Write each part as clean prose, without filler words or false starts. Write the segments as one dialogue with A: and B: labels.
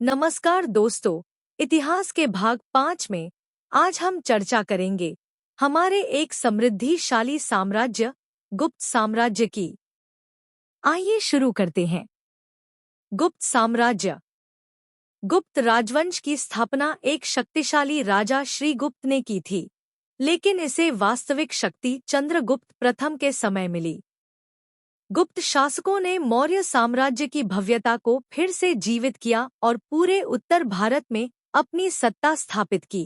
A: नमस्कार दोस्तों, इतिहास के भाग 5 में आज हम चर्चा करेंगे हमारे एक समृद्धिशाली साम्राज्य गुप्त साम्राज्य की। आइए शुरू करते हैं। गुप्त साम्राज्य। गुप्त राजवंश की स्थापना एक शक्तिशाली राजा श्रीगुप्त ने की थी, लेकिन इसे वास्तविक शक्ति चंद्रगुप्त प्रथम के समय मिली। गुप्त शासकों ने मौर्य साम्राज्य की भव्यता को फिर से जीवित किया और पूरे उत्तर भारत में अपनी सत्ता स्थापित की।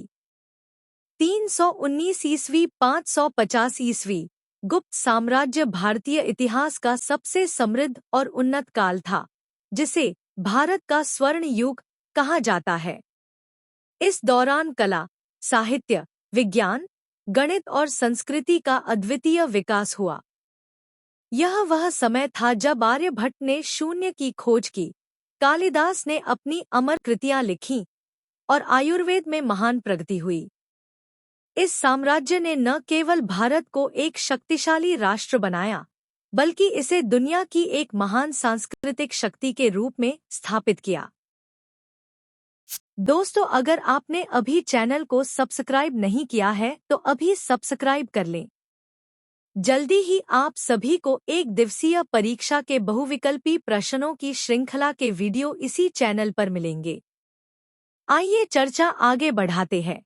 A: 319 ईस्वी 550 ईस्वी गुप्त साम्राज्य भारतीय इतिहास का सबसे समृद्ध और उन्नत काल था, जिसे भारत का स्वर्ण युग कहा जाता है। इस दौरान कला, साहित्य, विज्ञान, गणित और संस्कृति का अद्वितीय विकास हुआ। यह वह समय था जब आर्यभट्ट ने शून्य की खोज की, कालिदास ने अपनी अमर कृतियां लिखीं और आयुर्वेद में महान प्रगति हुई। इस साम्राज्य ने न केवल भारत को एक शक्तिशाली राष्ट्र बनाया, बल्कि इसे दुनिया की एक महान सांस्कृतिक शक्ति के रूप में स्थापित किया। दोस्तों, अगर आपने अभी चैनल को सब्सक्राइब नहीं किया है तो अभी सब्सक्राइब कर लें। जल्दी ही आप सभी को एक दिवसीय परीक्षा के बहुविकल्पी प्रश्नों की श्रृंखला के वीडियो इसी चैनल पर मिलेंगे। आइए चर्चा आगे बढ़ाते हैं।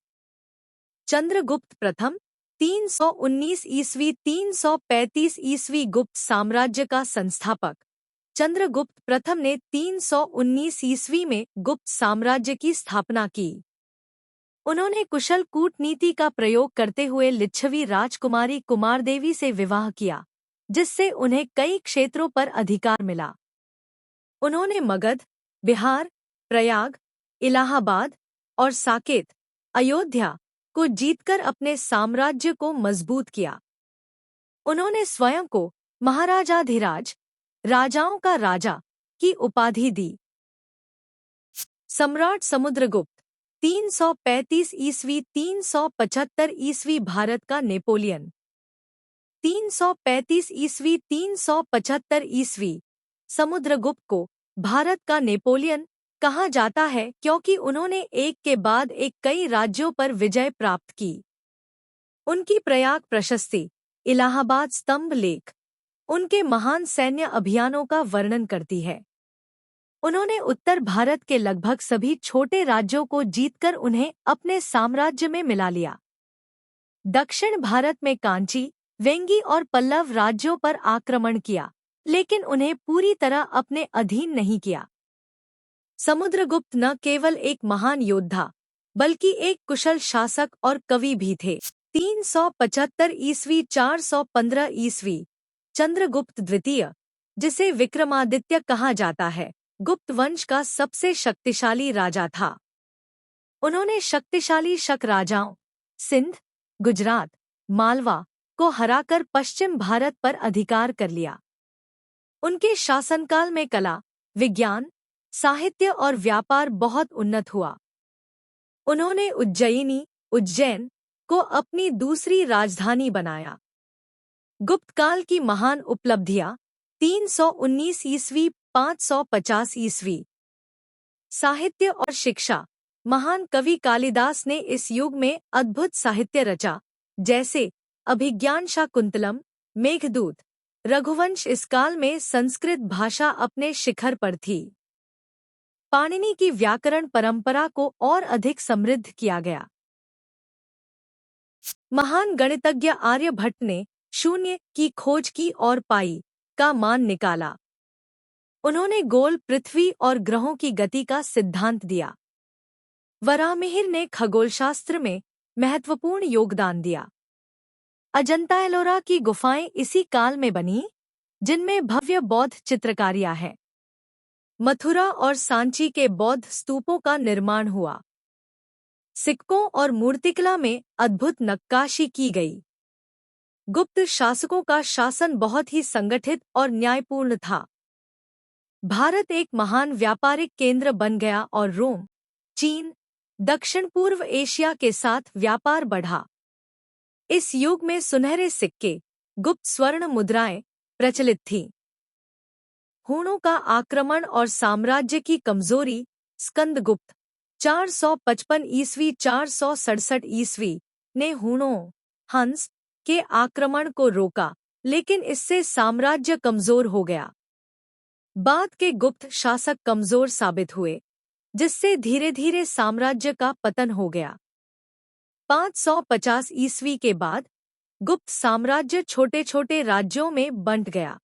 A: चंद्रगुप्त प्रथम 319 ईस्वी 335 ईस्वी गुप्त साम्राज्य का संस्थापक। चंद्रगुप्त प्रथम ने 319 ईस्वी में गुप्त साम्राज्य की स्थापना की। उन्होंने कुशल कूटनीति का प्रयोग करते हुए लिच्छवी राजकुमारी कुमारदेवी से विवाह किया, जिससे उन्हें कई क्षेत्रों पर अधिकार मिला। उन्होंने मगध, बिहार, प्रयाग, इलाहाबाद और साकेत, अयोध्या को जीतकर अपने साम्राज्य को मजबूत किया। उन्होंने स्वयं को महाराजाधिराज, राजाओं का राजा की उपाधि दी। सम्राट समुद्रगुप्त 335 ईस्वी 375 ईस्वी भारत का नेपोलियन। 335 ईस्वी 375 ईस्वी समुद्रगुप्त को भारत का नेपोलियन कहा जाता है क्योंकि उन्होंने एक के बाद एक कई राज्यों पर विजय प्राप्त की। उनकी प्रयाग प्रशस्ति, इलाहाबाद स्तंभ लेख, उनके महान सैन्य अभियानों का वर्णन करती है। उन्होंने उत्तर भारत के लगभग सभी छोटे राज्यों को जीतकर उन्हें अपने साम्राज्य में मिला लिया। दक्षिण भारत में कांची, वेंगी और पल्लव राज्यों पर आक्रमण किया, लेकिन उन्हें पूरी तरह अपने अधीन नहीं किया। समुद्रगुप्त न केवल एक महान योद्धा, बल्कि एक कुशल शासक और कवि भी थे। 375 ईस्वी 415 ईस्वी चंद्रगुप्त द्वितीय, जिसे विक्रमादित्य कहा जाता है, गुप्त वंश का सबसे शक्तिशाली राजा था। उन्होंने शक्तिशाली शक राजाओं सिंध, गुजरात, मालवा को हराकर पश्चिम भारत पर अधिकार कर लिया। उनके शासनकाल में कला, विज्ञान, साहित्य और व्यापार बहुत उन्नत हुआ। उन्होंने उज्जैन को अपनी दूसरी राजधानी बनाया। गुप्तकाल की महान उपलब्धियां 319 ईस्वी 550 ईस्वी साहित्य और शिक्षा। महान कवि कालिदास ने इस युग में अद्भुत साहित्य रचा, जैसे अभिज्ञान शाकुंतलम, मेघदूत। रघुवंश। इस काल में संस्कृत भाषा अपने शिखर पर थी। पाणिनि की व्याकरण परंपरा को और अधिक समृद्ध किया गया। महान गणितज्ञ आर्यभट्ट ने शून्य की खोज की और पाई का मान निकाला। उन्होंने गोल पृथ्वी और ग्रहों की गति का सिद्धांत दिया। वराहमिहिर ने खगोलशास्त्र में महत्वपूर्ण योगदान दिया। अजंता एलोरा की गुफाएं इसी काल में बनी, जिनमें भव्य बौद्ध चित्रकारियां हैं। मथुरा और सांची के बौद्ध स्तूपों का निर्माण हुआ। सिक्कों और मूर्तिकला में अद्भुत नक्काशी की गई। गुप्त शासकों का शासन बहुत ही संगठित और न्यायपूर्ण था। भारत एक महान व्यापारिक केंद्र बन गया और रोम, चीन, दक्षिण पूर्व एशिया के साथ व्यापार बढ़ा। इस युग में सुनहरे सिक्के, गुप्त स्वर्ण मुद्राएं प्रचलित थीं। हूणों का आक्रमण और साम्राज्य की कमजोरी स्कंदगुप्त 455 ईस्वी 467 ईस्वी ने हुणों हंस के आक्रमण को रोका, लेकिन इससे साम्राज्य कमजोर हो गया। बाद के गुप्त शासक कमजोर साबित हुए, जिससे धीरे धीरे साम्राज्य का पतन हो गया। 550 ईस्वी के बाद गुप्त साम्राज्य छोटे छोटे राज्यों में बंट गया।